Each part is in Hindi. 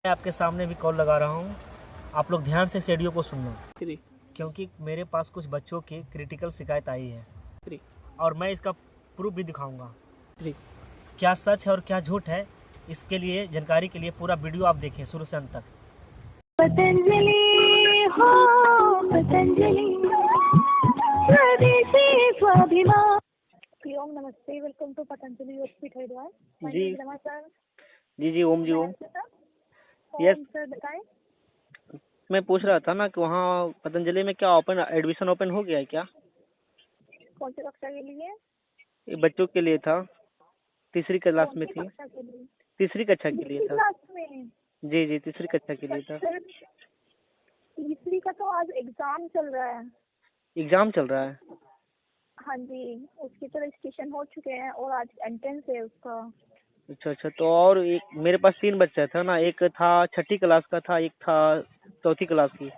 मैं आपके सामने भी कॉल लगा रहा हूँ। आप लोग ध्यान से इस ऑडियो को सुनना, थ्री क्योंकि मेरे पास कुछ बच्चों की क्रिटिकल शिकायत आई है थ्री और मैं इसका प्रूफ भी दिखाऊंगा। थ्री क्या सच है और क्या झूठ है, इसके लिए जानकारी के लिए पूरा वीडियो आप देखें शुरू से अंत तक। पतंजलि हो पतंजलि स्वदेशी स्वाभिमान। ओम नमस्ते, welcome to Patanjali hospital Haridwar. जी सर जी ओम जी ओम। यस, कौन सर बताएं। मैं पूछ रहा था ना कि वहाँ पतंजलि में क्या एडमिशन ओपन हो गया है क्या? कौन सी कक्षा के लिए? ये बच्चों के लिए था, तीसरी क्लास कौन में सी थी। कक्षा के लिए? तीसरी कक्षा के लिए तीसरी था। क्लास में? जी जी, तीसरी कक्षा के लिए था। सर तीसरी का तो आज एग्जाम चल रहा है। एग्जाम चल रहा है? हाँ जी, उसके तो रजिस्ट्रेशन हो चुके हैं और आज एंट्रेंस है उसका। अच्छा अच्छा, तो और एक मेरे पास 3 बच्चा था ना, एक था छठी क्लास का था, एक था चौथी क्लास की।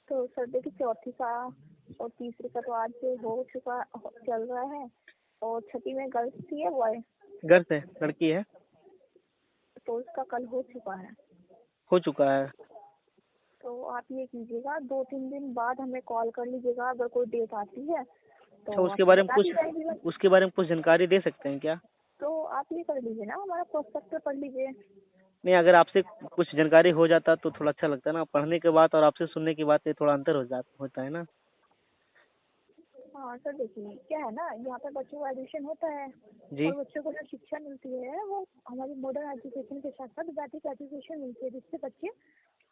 तो सर देखिए, चौथी का और तीसरी का तो आज हो चुका चल रहा है। और छठी में गर्ल्स थी या बॉय? घर से लड़की है। तो उसका कल हो चुका है। हो चुका है। तो आप ये कीजिएगा, 2-3 दिन बाद हमें कॉल कर लीजिएगा अगर कोई डेट आती है अच्छा, तो आपको बता दी जाएगी। उसके बारे में कुछ जानकारी दे सकते हैं क्या? तो आप ये कर लीजिए ना, हमारा प्रोस्पेक्ट पढ़ लीजिए। नहीं, अगर आपसे कुछ जानकारी हो जाता तो थोड़ा अच्छा लगता है ना, पढ़ने के बाद और आपसे सुनने की बात में थोड़ा अंतर होता है ना। हाँ सर, देखिए क्या है ना, यहाँ पे बच्चों का एडमिशन होता है जी और बच्चों को जो शिक्षा मिलती है वो हमारी मॉडर्न एजुकेशन के साथ साथ बेसिक एजुकेशन मिलती है, जिससे बच्चे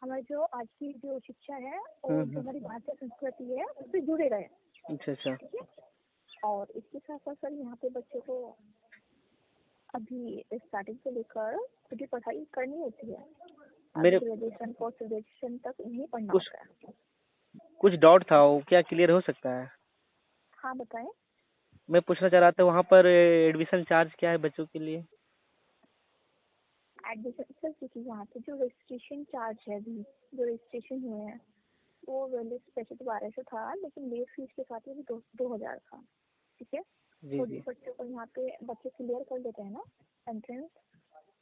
हमारी जो आज की जो शिक्षा है और जो हम्म। हमारी भारतीय संस्कृति है उससे जुड़े रहे। अच्छा अच्छा। ठीक है। और इसके साथ साथ सर यहाँ पे बच्चों को अभी स्टार्टिंग से लेकर खुद पढ़ाई करनी होती है। मेरे ग्रेजुएशन पोस्ट ग्रेजुएशन तक नहीं पढ़ना कुछ होता है। कुछ डाउट था, वो क्या क्लियर हो सकता है? हाँ बताएं। मैं पूछना चाह रहा था वहाँ पर एडमिशन चार्ज क्या है बच्चों के लिए? एडमिशन सर देखिए, यहाँ पे जो रजिस्ट्रेशन चार्ज है, अभी जो रजिस्ट्रेशन हुए हैं वो वैसे पैसे तो 1200 था, लेकिन लेट फीस के साथ में भी 2000 था। ठीक है। जी तो जो जी। बच्चों को यहाँ पे बच्चे क्लियर कर लेते हैं ना एंट्रेंस,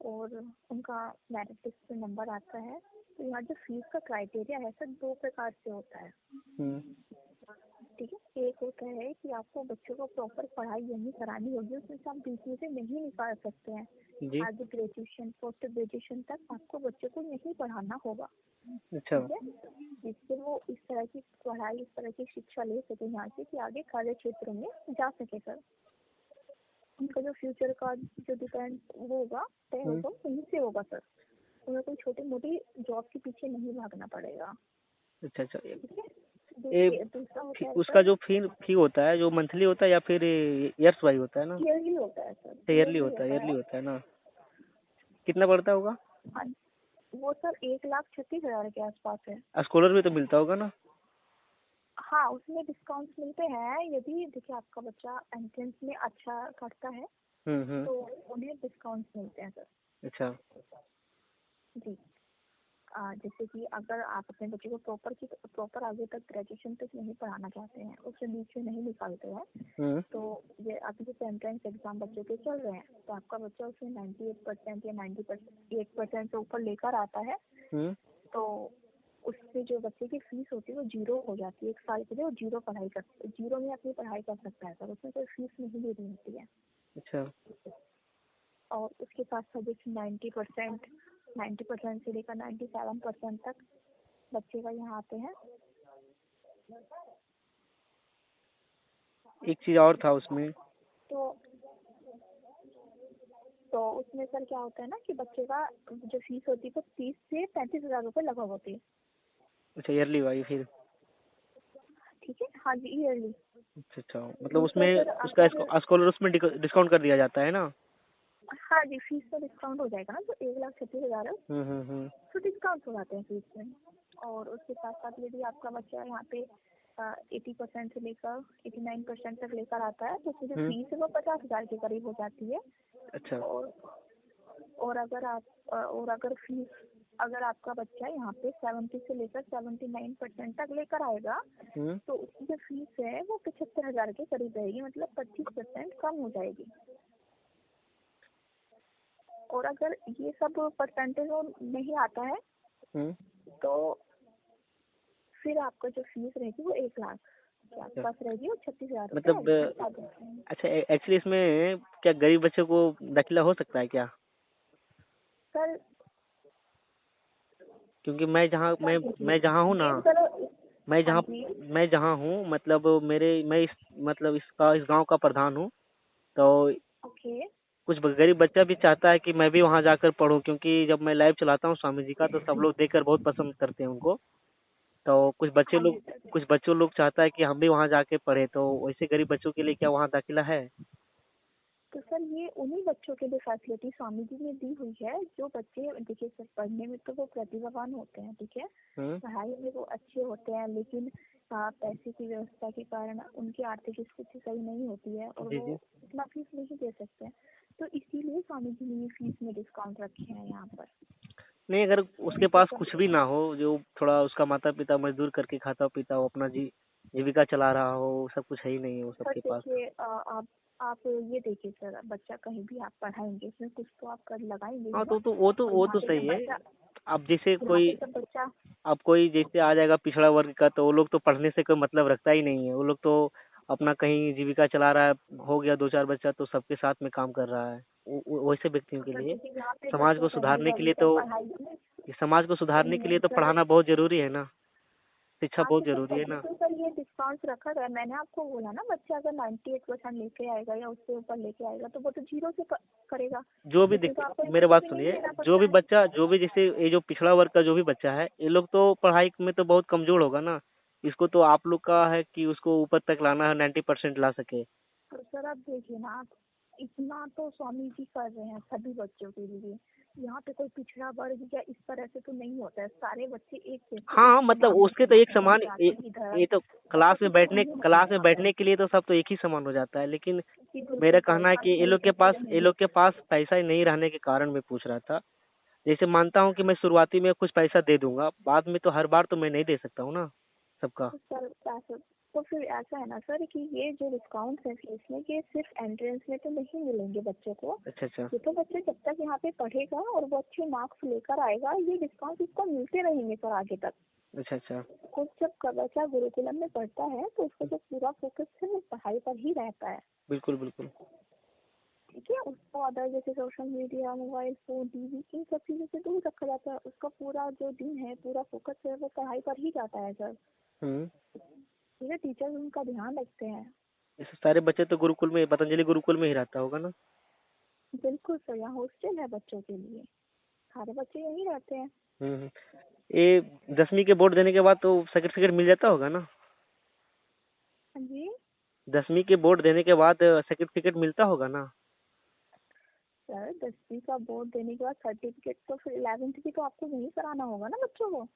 और उनका मेरिट लिस्ट में नंबर आता है, तो यहाँ जो फीस का क्राइटेरिया है सर 2 प्रकार से होता है। हम्म। ठीक है। एक होता है कि आपको बच्चों को प्रॉपर पढ़ाई यहीं करानी होगी, उसमें से आप बीच में से नहीं निकाल सकते हैं। जी। आगे ग्रेजुएशन पोस्ट ग्रेजुएशन तक आपको बच्चों को यहीं पढ़ाना होगा। अच्छा। ठीक है। जिससे वो इस तरह की पढ़ाई, इस तरह की शिक्षा ले सके यहाँ से कि आगे कार्य क्षेत्र में जा सके सर। उनका जो फ्यूचर का जो डिपेंड वो होगा, तय हम्म। होगा वहीं से होगा सर। उन्हें कोई छोटी मोटी जॉब के पीछे नहीं भागना पड़ेगा। अच्छा अच्छा। ठीक है। ये देखिए दूसरा होता है उसका सर, जो फी होता है, जो मंथली होता है या फिर ईयर्स वाइज होता है ना? ईयरली होता है सर, ईयरली ईयरली होता है, होता ईयरली है। होता है ना? कितना पड़ता होगा? हाँ, वो सर 1,36,000 के आसपास है। स्कॉलर भी तो मिलता होगा ना? हाँ, उसमें डिस्काउंट मिलते हैं यदि देखिए आपका बच्चा एंट्रेंस में अच्छा करता है हम्म। तो उन्हें डिस्काउंट मिलते हैं सर। अच्छा। जी। जैसे कि अगर आप अपने बच्चे को प्रॉपर आगे तक ग्रेजुएशन तक नहीं पढ़ाना चाहते हैं, उससे बीच में नहीं निकालते हैं, हम्म। तो ये अभी जो एंट्रेंस एग्जाम बच्चों के चल रहे हैं, तो आपका बच्चा उसमें 98% या 98% से ऊपर लेकर आता है, हम्म। तो उससे जो बच्चे की फीस होती है वो जीरो हो जाती है। 1 साल के लिए वो जीरो में अपनी पढ़ाई कर सकता है सर, उसमें कोई फीस नहीं देनी होती है। अच्छा। और उसके साथ साथ जैसे 90% से लेकर 97% तक बच्चे का यहाँ आते हैं। एक चीज और था उसमें। तो तो उसमें सर क्या होता है ना कि बच्चे का जो फीस होती है वो 30 से 35,000 रुपये लगभग होती है। अच्छा, ईयरली वाई फिर? ठीक है। हाँ जी, ईयरली। अच्छा अच्छा, मतलब दूसरा उसमें सर उसका अगर, स्कॉलर उसमें डिस्काउंट कर दिया जाता है ना? हाँ जी, फीस में डिस्काउंट हो जाएगा ना, तो 1,36,000 है हम्म। तो डिस्काउंट हो जाते हैं फीस में। और उसके साथ साथ यदि आपका बच्चा यहाँ पे 80% से लेकर 89% तक लेकर आता है, तो उसकी जो फीस है वो 50,000 के करीब हो जाती है। अच्छा। और अगर फीस, अगर आपका बच्चा यहाँ पे 70 से लेकर 79% तक लेकर आएगा, हम्म। तो उसकी जो फीस है वो 75,000 के करीब रहेगी, मतलब 25% कम हो जाएगी। और अगर ये सब परसेंटेज नहीं आता है तो फिर आपका जो फीस रहेगी वो 1 लाख के आसपास रहेगी और 36,000 मतलब रुपये। अच्छा, एक्चुअली इसमें क्या गरीब बच्चों को दाखिला हो सकता है क्या? सर क्योंकि मैं जहाँ हूँ ना, सर मैं हाँ जहाँ जी मैं जहाँ हूँ मतलब मैं इस गांव का प्रधान हूँ। तो ओके कुछ गरीब बच्चा भी चाहता है कि मैं भी वहाँ जाकर पढूं, क्योंकि जब मैं लाइव चलाता हूँ स्वामी जी का तो सब लोग देखकर बहुत पसंद करते हैं उनको। तो हाँ जी सर। कुछ बच्चों लोग चाहता है कि हम भी वहाँ जाके पढ़े। तो वैसे गरीब बच्चों के लिए क्या वहाँ दाखिला है? तो सर ये उन्हीं बच्चों के लिए फैसिलिटी स्वामी जी ने दी हुई है जो बच्चे, देखिए सर, पढ़ने में तो वो प्रतिभावान होते हैं, ठीक है, पढ़ाई में वो अच्छे होते हैं, लेकिन पैसे की व्यवस्था के कारण उनकी आर्थिक स्थिति सही नहीं होती है और जी वो जी। इतना फीस नहीं दे सकते हैं। तो इसीलिए स्वामी जी ने ये फीस में डिस्काउंट रखे हैं यहाँ पर। नहीं, अगर उसके पास कुछ भी ना हो, जो थोड़ा उसका माता पिता मजदूर करके खाता पीता हो, अपना जीविका चला रहा हो, सब कुछ है ही नहीं है वो सर सबके पास। देखिए आप ये देखिए सर, बच्चा कहीं भी आप पढ़ाएंगे उसमें कुछ तो आप कर लगाएंगे ही हाँ, ना। और वो यहाँ तो पे सही जब है। बच्चा, अब जैसे यहाँ पे जब बच्चा, कोई जैसे आ जाएगा पिछड़ा वर्ग का, तो वो लोग तो पढ़ने से कोई मतलब रखता ही नहीं है। वो लोग तो अपना कहीं जीविका चला रहा है, हो गया दो चार बच्चा तो सबके साथ में काम कर रहा है। वैसे व्यक्तियों के सर लिए देखिए यहाँ पे समाज बच्चों को का ही सुधारने के लिए भविष्य तो पढ़ाई में समाज को सुधारने के लिए तो सर। पढ़ाना बहुत जरूरी है ना। शिक्षा हाँ बहुत तो सर जरूरी है तभी ना। तो सर ये डिस्काउंट रखा गया। मैंने आपको बोला ना, बच्चा अगर 98% लेके आएगा या उससे ऊपर लेके आएगा तो वो तो जीरो से करेगा। जो भी इसमें तो आपको मेरे कुछ बात भी नहीं सुनिए, देना पड़ता है। जो भी जैसे ये जो पिछड़ा वर्ग का जो भी बच्चा है, ये लोग तो पढ़ाई में तो बहुत कमजोर होगा ना। इसको तो आप लोग का है कि उसको ऊपर तक लाना है, 90% ला सके। तो सर आप देखिए ना, आप इतना तो स्वामी जी कर रहे हैं सभी बच्चों के लिए। यहाँ पे कोई पिछड़ा वर्ग या इस तरह से तो नहीं होता है, सारे बच्चे एक जैसे हाँ एक हाँ, मतलब समान उसके होते तो हैं, एक कहीं समान जाति धर्म ये तो ऐसा कुछ नहीं होता क्लास है में यहाँ पर बैठने के लिए तो सब तो एक ही समान हो जाता है। लेकिन कि मेरा बिल्कुल सर कहना है कि पढ़ नहीं सकते ये हैं। लोग के पास पैसा ही नहीं रहने के कारण मैं पूछ रहा था। जैसे मानता हूँ कि मैं शुरुआती में कुछ पैसा दे दूंगा, बाद में तो हर बार तो मैं नहीं दे सकता हूँ ना सबका। तो सर ऐसा, तो फिर ऐसा है ना सर कि ये जो डिस्काउंट है फीस में, ये सिर्फ एंट्रेंस में तो नहीं मिलेंगे बच्चों को। अच्छा अच्छा ये तो बच्चे जब तक यहाँ पे पढ़ेगा और वो अच्छे मार्क्स लेकर आएगा, ये डिस्काउंट इसको मिलते रहेंगे सर आगे तक। अच्छा अच्छा। कुछ जब बच्चा गुरुकुलम में पढ़ता है तो उसका जो पूरा फोकस है वो पढ़ाई पर ही रहता है, बिल्कुल बिल्कुल। ठीक है। उसको अदर जैसे social media, mobile phone, TV, इन सब चीजों से दूर रखा जाता है। उसका पूरा जो दिन है, पूरा फोकस है वो पढ़ाई पर ही जाता है सर। हम्म। ये टीचर्स उनका ध्यान रखते हैं। ऐसे सारे बच्चे तो गुरुकुल में, पतंजलि गुरुकुल में ही रहता होगा ना। बिल्कुल सर, यहाँ हॉस्टल है बच्चों के लिए, सारे बच्चे यहीं रहते हैं। हम्म। ये 10वीं के बोर्ड देने के बाद तो सर्टिफिकेट मिल जाता होगा ना। हाँ जी 10वीं के बोर्ड देने के बाद सर्टिफिकेट मिलता होगा ना। सर, 10वीं का बोर्ड देने के बाद सर्टिफिकेट तो फिर 11th की तो आपको यहीं कराना होगा ना बच्चों को।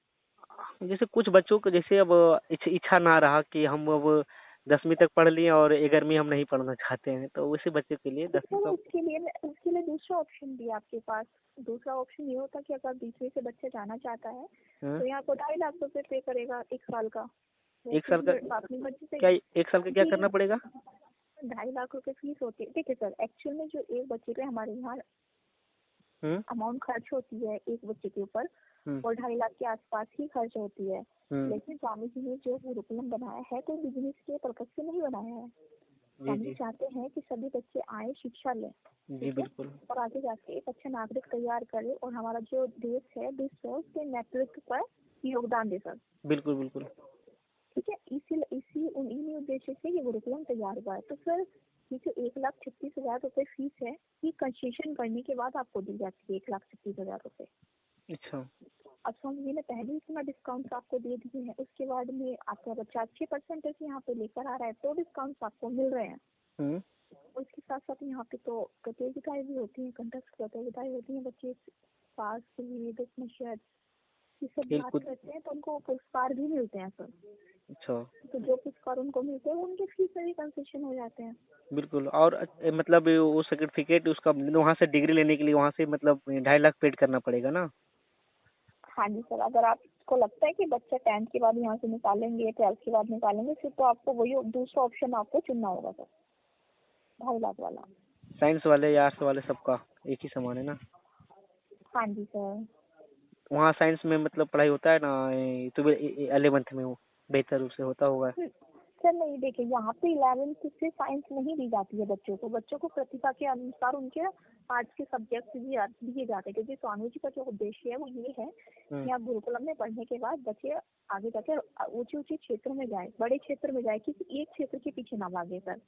जैसे कुछ बच्चों को जैसे अब इच्छा ना रहा कि हम अब 10वीं तक पढ़ लिए और 11वीं हम नहीं पढ़ना चाहते हैं, तो उसी बच्चे के लिए तो 10वीं सर का। उसके लिए दूसरा ऑप्शन भी है आपके पास। दूसरा ऑप्शन ये होता कि अगर 20वीं से बच्चा जाना चाहता है हाँ? तो यहाँ को 2.5 लाख रुपए पे करेगा 1 साल का। वो एक साल का फिर अपनी मर्जी से क्या? एक साल का क्या जी, करना पड़ेगा? 2.5 लाख रुपए फीस होती है। देखिए सर, एक्चुअल में जो एक बच्चे पे हमारे यहाँ हम्म अमाउंट खर्च होती है एक बच्चे के ऊपर, हम्म और 2.5 लाख के आसपास ही खर्च होती है। हम्म। लेकिन स्वामी जी ने जो गुरुकुलम बनाया है तो बिजनेस के पर्पज से नहीं बनाया है। जी स्वामी जी जी चाहते हैं कि सभी बच्चे आए, शिक्षा लें, जी ठीक है, बिल्कुल। और आगे जाके एक अच्छा नागरिक तैयार करे और हमारा जो देश है, विश्व है, उसके नेतृत्व पर योगदान दे सर, बिल्कुल बिल्कुल। ठीक है। इसी इन्हीं उद्देश्य से ये गुरुकुलम तैयार हुआ है। तो सर ये जो 1,36,000 रुपए फीस है, ये कंसेशन करने के बाद आपको दी जाती है 1,36,000 रुपए। अच्छा। अब स्वामी जी ने पहले ही इतना डिस्काउंट आपको दे दिए हैं, उसके बाद में आपका बच्चा अच्छे परसेंटेज यहाँ पे लेकर आ रहा है तो डिस्काउंट आपको मिल रहे हैं। हम्म। उसके साथ साथ यहाँ पे तो प्रतियोगिताएं भी होती हैं, कंटेस्ट प्रतियोगिताएं होती हैं, बच्चे पास हुए 10 ये सब खेल बात कूद। करते हैं तो उनको पुरस्कार भी मिलते हैं सर। अच्छा। तो जो पुरस्कार उनको मिलते हैं वो उनके फीस में भी कंसेशन हो जाते हैं। बिल्कुल। और मतलब वो सर्टिफिकेट उसका वहाँ से डिग्री लेने के लिए वहाँ से मतलब 2.5 लाख पेड करना पड़ेगा ना। हाँ जी सर, अगर आपको लगता है कि बच्चा 10th के बाद यहाँ से निकालेंगे, 12th के बाद निकालेंगे, फिर तो आपको वही दूसरा ऑप्शन आपको चुनना होगा सर, 2.5 लाख वाला। साइंस वाले या आर्ट्स वाले सबका एक ही समान है ना। हाँ जी सर। वहाँ साइंस में मतलब पढ़ाई होता है ना, तो 11th में वो बेहतर रूप से होता होगा। सर नहीं, देखिए यहाँ पे 11th से साइंस नहीं दी जाती है बच्चों को। बच्चों को प्रतिभा के अनुसार उनके आर्ट्स के सब्जेक्ट दिए जाते हैं, क्योंकि स्वामी जी का जो उद्देश्य है वो ये है कि आप गुरुकुलम में पढ़ने के बाद बच्चे आगे जाकर ऊंचे ऊंचे क्षेत्र में जाए, बड़े क्षेत्र में जाए, किसी एक क्षेत्र के पीछे ना भागे। सर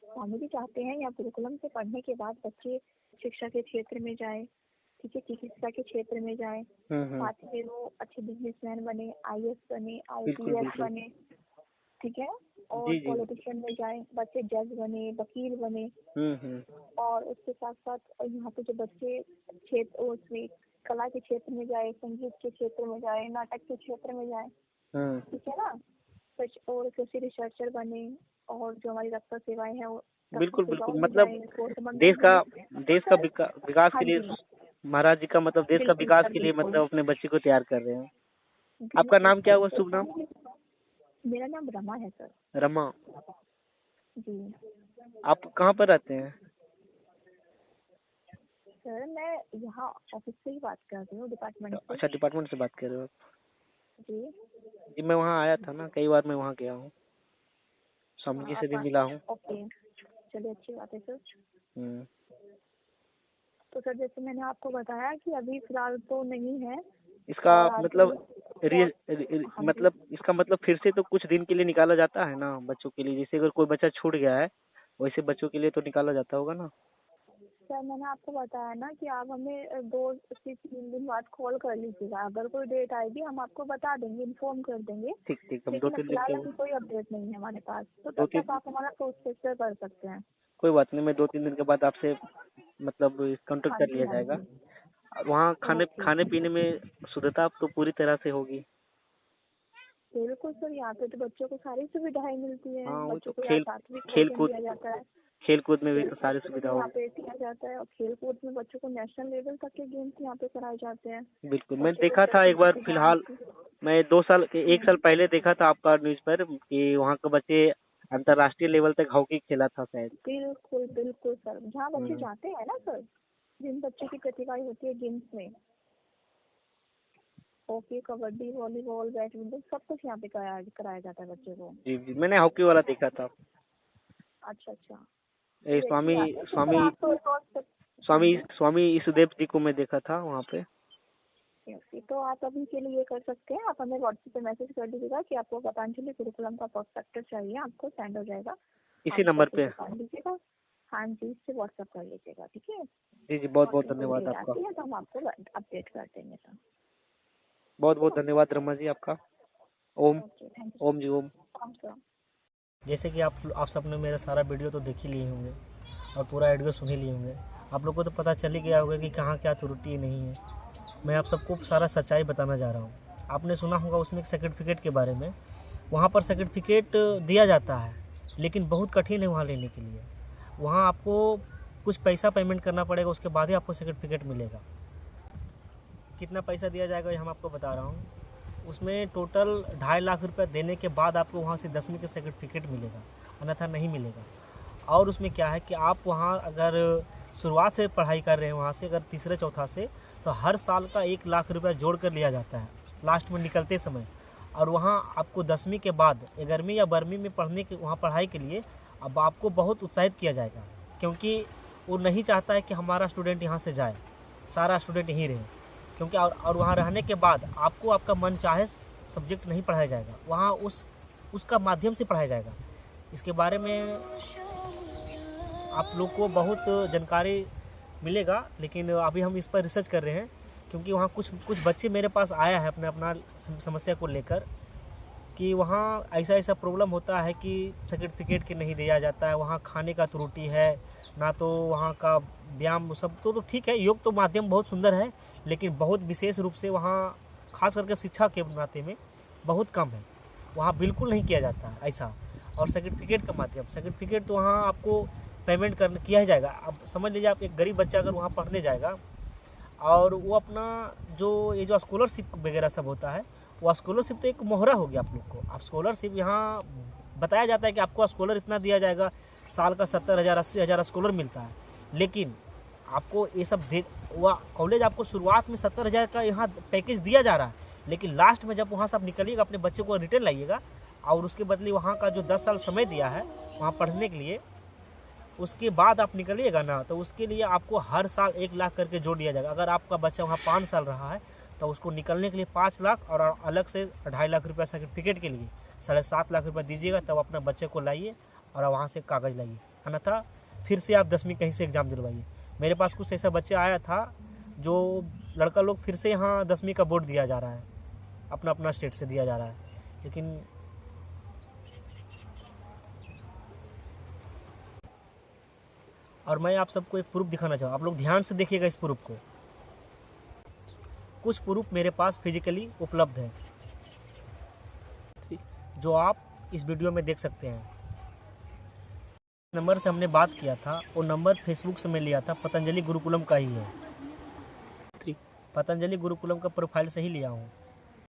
स्वामी जी चाहते हैं यहाँ गुरुकुलम से पढ़ने के बाद बच्चे शिक्षा के क्षेत्र में जाए, ठीक है, चिकित्सा के क्षेत्र में जाए, साथ में वो अच्छे बिजनेसमैन बने, IAS बने, IPS बने, ठीक है, और पॉलिटिशियन में जाए, बच्चे जज बने, वकील बने। और उसके साथ साथ यहाँ पे जो बच्चे क्षेत्र उसमें कला के क्षेत्र में जाए, संगीत के क्षेत्र में जाए, नाटक के क्षेत्र में जाए, ठीक है ना, और कृषि रिसर्चर बने, और जो हमारी रक्षा सेवाएं हैं वो बिल्कुल बिल्कुल, मतलब देश का विकास के लिए महाराज जी का मतलब देश का विकास के लिए मतलब अपने बच्चे को तैयार कर रहे हैं। आपका नाम क्या हुआ, शुभ नाम? मेरा नाम रमा है सर। रमा जी। आप कहाँ पर रहते हैं? सर मैं यहाँ ऑफिस से ही बात कर रही हूँ, डिपार्टमेंट से। अच्छा, डिपार्टमेंट से बात कर रहे हो आप? जी मैं वहाँ आया था ना, कई बार मैं वहाँ गया हूँ, स्वामी जी से भी मिला हूँ। ओके, चलिए अच्छी बात है सर। तो सर जैसे मैंने आपको बताया कि अभी फिलहाल तो नहीं है इसका मतलब इसका मतलब फिर से तो कुछ दिन के लिए निकाला जाता है ना बच्चों के लिए, जैसे अगर कोई बच्चा छूट गया है वैसे बच्चों के लिए तो निकाला जाता होगा ना? सर मैंने आपको बताया ना कि आप हमें 2 से 3 दिन बाद कॉल कर लीजिएगा, अगर कोई डेट आएगी हम आपको बता देंगे, इन्फॉर्म कर देंगे। ठीक, हम 2-3 दिन के कोई अपडेट नहीं है हमारे पास, तो तब तक आप हमारा प्रोसेस कर सकते हैं। कोई बात नहीं, मैं 2-3 दिन के बाद आपसे मतलब कांटेक्ट कर लिया जाएगा। वहाँ खाने पीने में शुद्धता तो पूरी तरह से होगी? बिल्कुल सर, यहाँ पे तो बच्चों को सारी सुविधाएं मिलती है। हाँ, बच्चों को खेल कूद में भी तो सारी सुविधा यहाँ पे दिया जाता है, और खेल कूद में बच्चों को नेशनल लेवल तक के गेम्स यहाँ पे कराए जाते हैं। बिल्कुल, मैंने देखा था एक बार, फिलहाल मैं 1 साल पहले देखा था आपका न्यूज पर कि वहाँ के बच्चे अंतर्राष्ट्रीय लेवल तक हॉकी खेला था शायद। बिल्कुल बिल्कुल सर, जहाँ बच्चे जाते हैं ना सर, जिन बच्चों की प्रतिभा होती है गेम्स में, हॉकी, कबड्डी, वॉलीबॉल, बैडमिंटन, सब कुछ यहाँ पे कराया जाता है बच्चों को। जी, मैंने हॉकी वाला देखा था। अच्छा, स्वामी ईसुदेव जी को मैं देखा था वहाँ पे। तो आप अभी के लिए ये कर सकते हैं, आप हमें व्हाट्सएप पे मैसेज कर दीजिएगा कि आपको पतंजलि गुरुकुलम का प्रोस्पेक्टस चाहिए, आपको सेंड हो जाएगा इसी नंबर पे। हाँ जी, इससे व्हाट्सएप कर लीजिएगा, ठीक है। जी, बहुत बहुत धन्यवाद आपका। तो हम आपको अपडेट कर देंगे सर। बहुत बहुत धन्यवाद रमा जी आपका। ओम जी, ओम। जैसे कि आप सबने मेरा सारा वीडियो तो देख ही लिए होंगे और पूरा ऑडियो सुन ही लिए होंगे। आप लोग को तो पता चल ही गया होगा कि कहाँ क्या त्रुटि नहीं है। मैं आप सबको सारा सच्चाई बताना जा रहा हूँ। आपने सुना होगा उसमें एक सर्टिफिकेट के बारे में। वहाँ पर सर्टिफिकेट दिया जाता है, लेकिन बहुत कठिन है वहाँ लेने के लिए। वहाँ आपको कुछ पैसा पेमेंट करना पड़ेगा, उसके बाद ही आपको सर्टिफिकेट मिलेगा। कितना पैसा दिया जाएगा ये हम आपको बता रहा हूँ। उसमें टोटल 2.5 लाख रुपए देने के बाद आपको वहाँ से 10वीं का सर्टिफिकेट मिलेगा, अन्यथा नहीं मिलेगा। और उसमें क्या है कि आप वहाँ अगर शुरुआत से पढ़ाई कर रहे हैं वहाँ से, अगर तीसरे चौथा से, तो हर साल का 1 लाख रुपया जोड़ कर लिया जाता है लास्ट में निकलते समय। और वहाँ आपको 10वीं के बाद 11वीं या 12वीं में पढ़ने के वहाँ पढ़ाई के लिए अब आपको बहुत उत्साहित किया जाएगा, क्योंकि वो नहीं चाहता है कि हमारा स्टूडेंट यहाँ से जाए, सारा स्टूडेंट यहीं रहे। क्योंकि और वहाँ रहने के बाद आपको आपका मन चाहे सब्जेक्ट नहीं पढ़ाया जाएगा, वहाँ उसका माध्यम से पढ़ाया जाएगा। इसके बारे में आप लोग को बहुत जानकारी मिलेगा, लेकिन अभी हम इस पर रिसर्च कर रहे हैं। क्योंकि वहाँ कुछ बच्चे मेरे पास आया है अपना समस्या को लेकर कि वहाँ ऐसा प्रॉब्लम होता है कि सर्टिफिकेट के नहीं दिया जाता है, वहाँ खाने का त्रुटि है ना, तो वहाँ का व्यायाम सब तो ठीक है, योग तो माध्यम बहुत सुंदर है, लेकिन बहुत विशेष रूप से वहाँ खास करके शिक्षा के नाते में बहुत कम है, वहाँ बिल्कुल नहीं किया जाता है ऐसा। और सर्टिफिकेट का माध्यम, सर्टिफिकेट तो वहाँ आपको पेमेंट किया ही जाएगा। अब समझ लीजिए आप एक गरीब बच्चा अगर वहाँ पढ़ने जाएगा और वो अपना जो स्कॉलरशिप वगैरह सब होता है, वो स्कॉलरशिप तो एक मोहरा हो गया आप लोग को। आप स्कॉलरशिप यहाँ बताया जाता है कि आपको स्कॉलर इतना दिया जाएगा, साल का 70,000 80,000 स्कॉलर मिलता है, लेकिन आपको ये सब वह कॉलेज आपको शुरुआत में 70,000 का यहाँ पैकेज दिया जा रहा है, लेकिन लास्ट में जब वहाँ से आप निकलिएगा अपने बच्चे को रिटर्न लाइएगा और उसके बदले वहाँ का जो 10 साल समय दिया है वहाँ पढ़ने के लिए, उसके बाद आप निकलिएगा ना तो उसके लिए आपको हर साल 1 लाख करके जोड़ दिया जाएगा। अगर आपका बच्चा वहाँ 5 साल रहा है तो उसको निकलने के लिए 5 लाख और अलग से 2.5 लाख रुपया सर्टिफिकेट के लिए 7.5 लाख रुपया दीजिएगा, तब अपना बच्चे को लाइए और वहाँ से कागज़ लाइए, अन्यथा फिर से आप 10वीं कहीं से एग्ज़ाम दिलवाइए। मेरे पास कुछ ऐसा बच्चा आया था जो लड़का लोग फिर से यहाँ 10वीं का बोर्ड दिया जा रहा है, अपना अपना स्टेट से दिया जा रहा है, लेकिन और मैं आप सबको एक प्रूफ दिखाना चाहूँ, आप लोग ध्यान से देखिएगा इस प्रूफ को। कुछ प्रूफ मेरे पास फिजिकली उपलब्ध है जो आप इस वीडियो में देख सकते हैं। नंबर से हमने बात किया था, वो नंबर फेसबुक से मैं लिया था, पतंजलि गुरुकुलम का ही है। पतंजलि गुरुकुलम का प्रोफाइल से ही लिया हूँ।